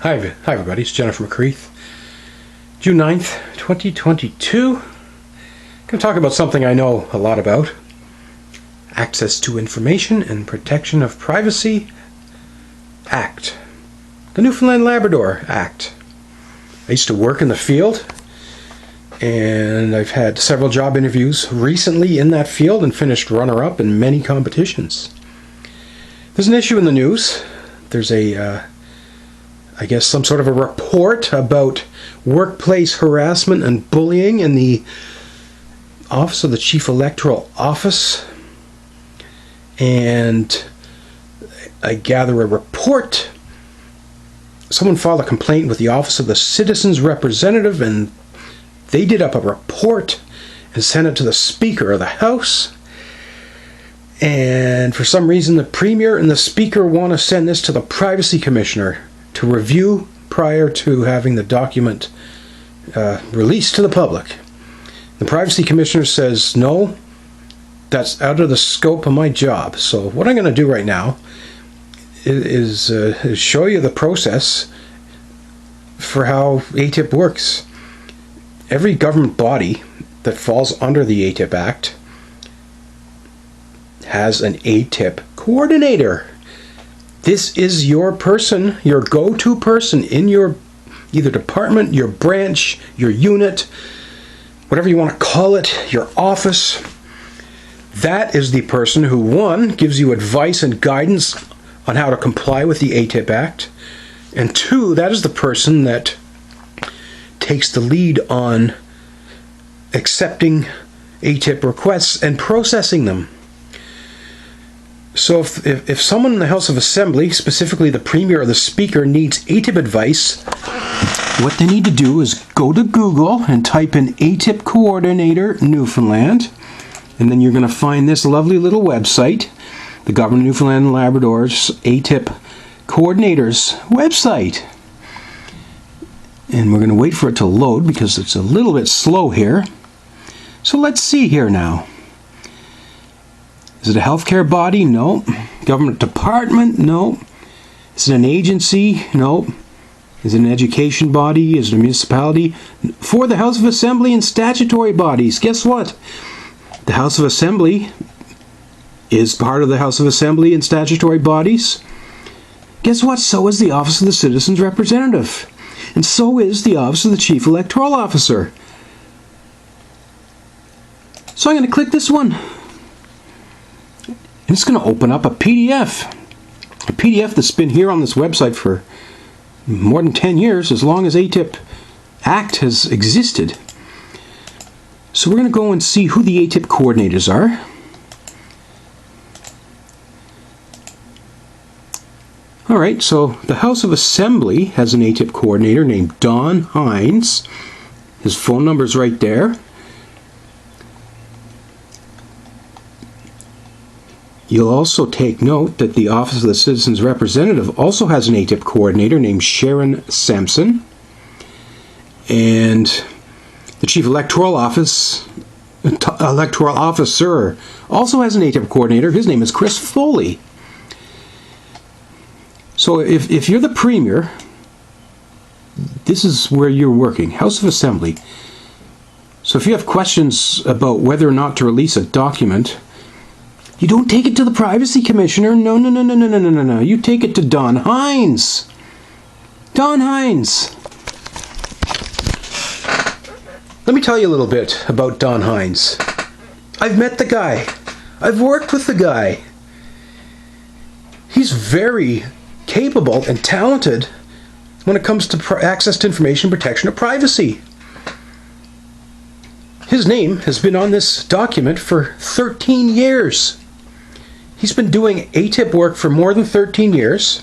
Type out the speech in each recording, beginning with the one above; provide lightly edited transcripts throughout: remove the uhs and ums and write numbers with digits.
Hi everybody, it's Jennifer McCreath. June 9th, 2022. I'm going to talk about something I know a lot about. Access to Information and Protection of Privacy Act. The Newfoundland Labrador Act. I used to work in the field, and I've had several job interviews recently in that field and finished runner-up in many competitions. There's an issue in the news. There's I guess some sort of a report about workplace harassment and bullying in the Office of the Chief Electoral Office. And I gather a report. Someone filed a complaint with the Office of the Citizens Representative, and they did up a report and sent it to the Speaker of the House. And for some reason, the Premier and the Speaker want to send this to the Privacy Commissioner to review prior to having the document released to the public. The Privacy Commissioner says, no, that's out of the scope of my job. So what I'm going to do right now is show you the process for how ATIP works. Every government body that falls under the ATIP Act has an ATIP coordinator. This is your person, your go-to person in your either department, your branch, your unit, whatever you want to call it, your office. That is the person who, one, gives you advice and guidance on how to comply with the ATIP Act, and two, that is the person that takes the lead on accepting ATIP requests and processing them. So if someone in the House of Assembly, specifically the Premier or the Speaker, needs ATIP advice, what they need to do is go to Google and type in ATIP Coordinator Newfoundland, and then you're going to find this lovely little website, the Government of Newfoundland and Labrador's ATIP Coordinator's website. And we're going to wait for it to load because it's a little bit slow here. So let's see here now. Is it a healthcare body? No. Government department? No. Is it an agency? No. Is it an education body? Is it a municipality? For the House of Assembly and statutory bodies, guess what? The House of Assembly is part of the House of Assembly and statutory bodies. Guess what? So is the Office of the Citizens Representative. And so is the Office of the Chief Electoral Officer. So I'm going to click this one. And it's going to open up a PDF that's been here on this website for more than 10 years, as long as ATIP Act has existed. So we're going to go and see who the ATIP coordinators are. Alright, so the House of Assembly has an ATIP coordinator named Don Hines. His phone number's right there. You'll also take note that the Office of the Citizens Representative also has an ATIP coordinator named Sharon Sampson. And the Chief Electoral Officer also has an ATIP coordinator. His name is Chris Foley. So if you're the Premier, this is where you're working, House of Assembly. So if you have questions about whether or not to release a document, you don't take it to the Privacy Commissioner. No. You take it to Don Hines. Don Hines. Let me tell you a little bit about Don Hines. I've met the guy. I've worked with the guy. He's very capable and talented when it comes to access to information, protection of privacy. His name has been on this document for 13 years. He's been doing ATIP work for more than 13 years.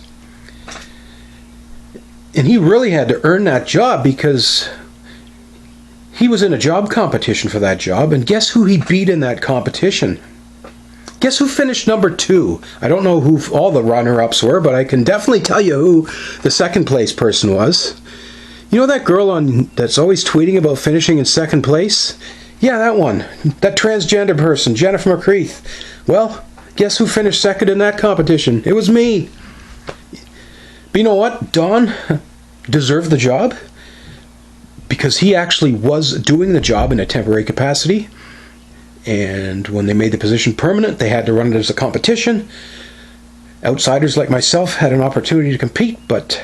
And he really had to earn that job because he was in a job competition for that job. And guess who he beat in that competition? Guess who finished number 2? I don't know who all the runner-ups were, but I can definitely tell you who the second place person was. You know that girl that's always tweeting about finishing in second place? Yeah, that one. That transgender person, Jennifer McCreath. Well, guess who finished second in that competition? It was me. But you know what, Don? deserved the job because he actually was doing the job in a temporary capacity. And when they made the position permanent, they had to run it as a competition. Outsiders like myself had an opportunity to compete, but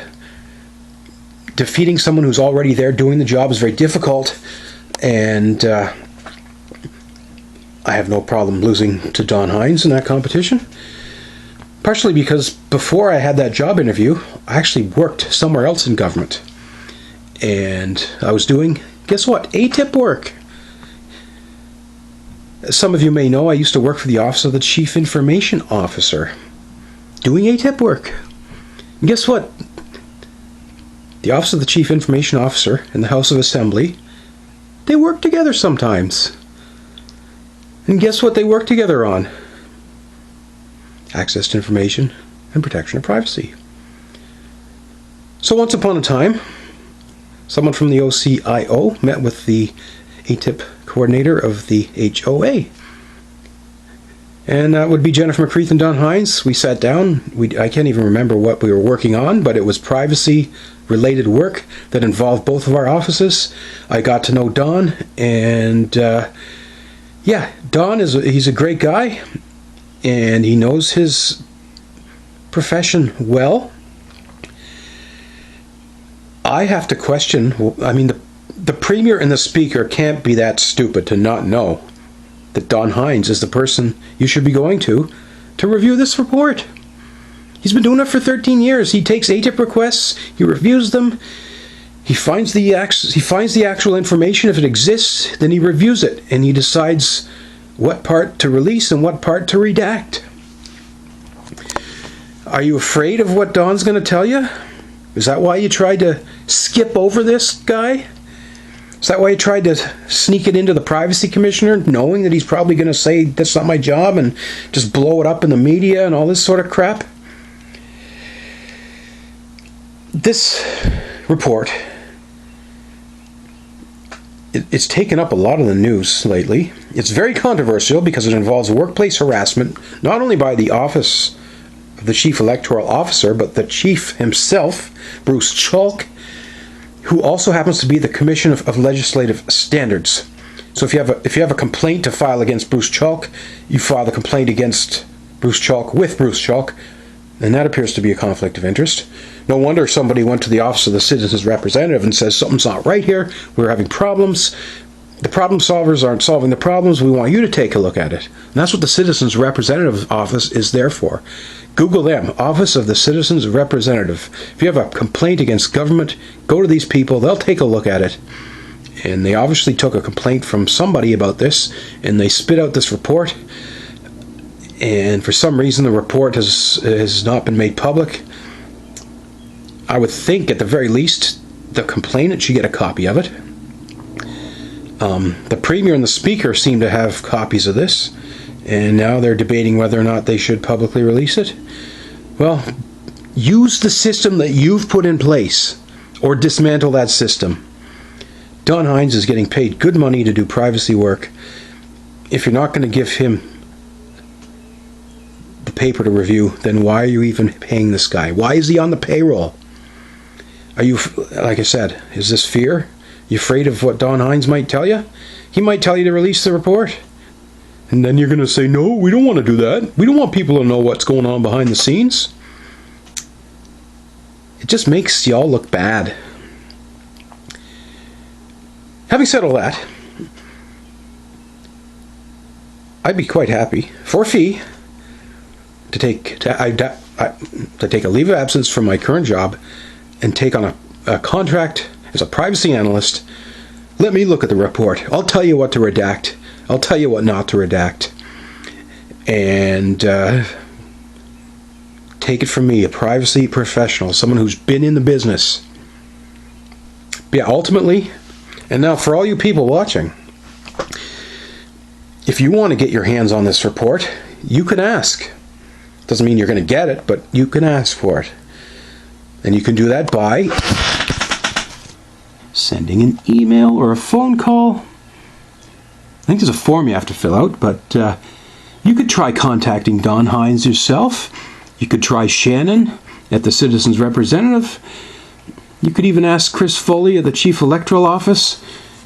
defeating someone who's already there doing the job is very difficult. And I have no problem losing to Don Hines in that competition. Partially because before I had that job interview, I actually worked somewhere else in government. And I was doing, guess what, ATIP work. As some of you may know, I used to work for the Office of the Chief Information Officer, doing ATIP work. And guess what? The Office of the Chief Information Officer and the House of Assembly, they work together sometimes. And guess what they work together on? Access to information and protection of privacy. So once upon a time, someone from the OCIO met with the ATIP coordinator of the HOA. And that would be Jennifer McCreath and Don Hines. We sat down. I can't even remember what we were working on, but it was privacy-related work that involved both of our offices. I got to know Don, and yeah, Don he's a great guy, and he knows his profession well. I have to question, I mean, the Premier and the Speaker can't be that stupid to not know that Don Hines is the person you should be going to review this report. He's been doing it for 13 years. He takes ATIP requests, he reviews them, he finds the actual information. If it exists, then he reviews it, and he decides what part to release and what part to redact. Are you afraid of what Don's going to tell you? Is that why you tried to skip over this guy? Is that why you tried to sneak it into the Privacy Commissioner, knowing that he's probably going to say, that's not my job, and just blow it up in the media and all this sort of crap? This report, it's taken up a lot of the news lately. It's very controversial because it involves workplace harassment, not only by the Office of the Chief Electoral Officer, but the Chief himself, Bruce Chalk, who also happens to be the Commission of Legislative Standards. So if you have a complaint to file against Bruce Chalk, you file the complaint against Bruce Chalk with Bruce Chalk, and that appears to be a conflict of interest. No wonder somebody went to the Office of the Citizens Representative and says, something's not right here, we're having problems. The problem solvers aren't solving the problems, we want you to take a look at it. And that's what the Citizens Representative Office is there for. Google them, Office of the Citizens Representative. If you have a complaint against government, go to these people, they'll take a look at it. And they obviously took a complaint from somebody about this, and they spit out this report. And for some reason the report has not been made public. I would think at the very least the complainant should get a copy of it. The Premier and the Speaker seem to have copies of this, and now they're debating whether or not they should publicly release it. Well, use the system that you've put in place, or dismantle that system. Don Hines is getting paid good money to do privacy work. If you're not going to give him the paper to review, then why are you even paying this guy? Why is he on the payroll? Are you, like I said, is this fear? You afraid of what Don Hines might tell you? He might tell you to release the report. And then you're going to say, no, we don't want to do that. We don't want people to know what's going on behind the scenes. It just makes y'all look bad. Having said all that, I'd be quite happy, for a fee, to take a leave of absence from my current job and take on a contract as a privacy analyst. Let me look at the report. I'll tell you what to redact. I'll tell you what not to redact. And take it from me, a privacy professional, someone who's been in the business. But yeah, ultimately, and now for all you people watching, if you want to get your hands on this report, you can ask. Doesn't mean you're going to get it, but you can ask for it. And you can do that by sending an email or a phone call. I think there's a form you have to fill out, but you could try contacting Don Hines yourself. You could try Shannon at the Citizens Representative. You could even ask Chris Foley of the Chief Electoral Office,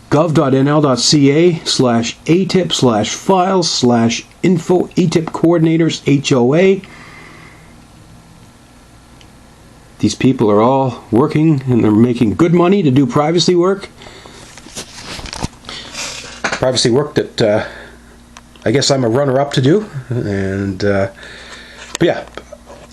gov.nl.ca/atip/files/info ATIPP Coordinators HOA. These people are all working and they're making good money to do privacy work. Privacy work that I guess I'm a runner-up to do. And but yeah,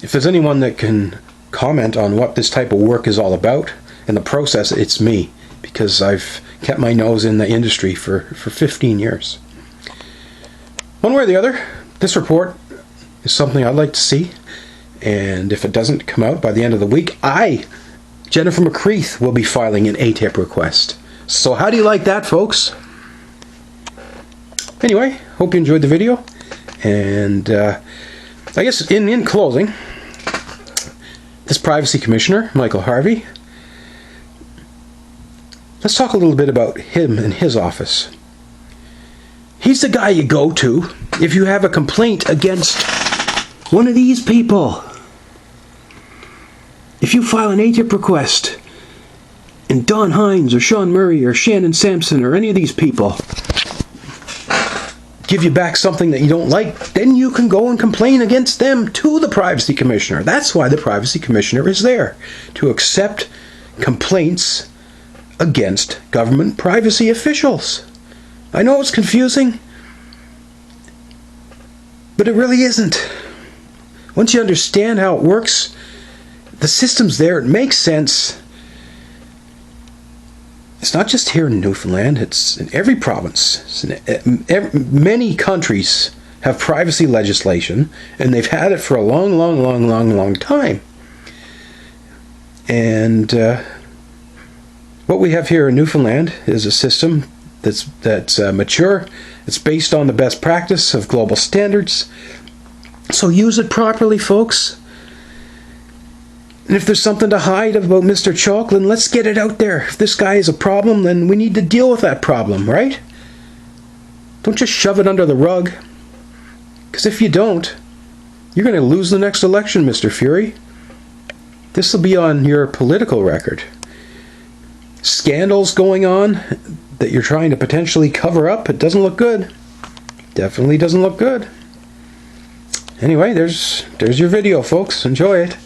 if there's anyone that can comment on what this type of work is all about and the process, it's me, because I've kept my nose in the industry for 15 years. One way or the other, this report is something I'd like to see, and if it doesn't come out by the end of the week, Jennifer McCreath, will be filing an ATIP request. So how do you like that, folks? Anyway, hope you enjoyed the video, and I guess in closing, this Privacy Commissioner, Michael Harvey, let's talk a little bit about him and his office. He's the guy you go to if you have a complaint against one of these people. If you file an ATIP request and Don Hines or Sean Murray or Shannon Sampson or any of these people give you back something that you don't like, then you can go and complain against them to the Privacy Commissioner. That's why the Privacy Commissioner is there, to accept complaints against government privacy officials. I know it's confusing, but it really isn't. Once you understand how it works, the system's there, it makes sense. It's not just here in Newfoundland, it's in every province. Many countries have privacy legislation, and they've had it for a long time. And what we have here in Newfoundland is a system that's mature. It's based on the best practice of global standards. So use it properly, folks. And if there's something to hide about Mr. Chalk, then let's get it out there. If this guy is a problem, then we need to deal with that problem, right? Don't just shove it under the rug. Because if you don't, you're going to lose the next election, Mr. Fury. This will be on your political record. Scandals going on that you're trying to potentially cover up, it doesn't look good. Definitely doesn't look good. Anyway, there's your video, folks. Enjoy it.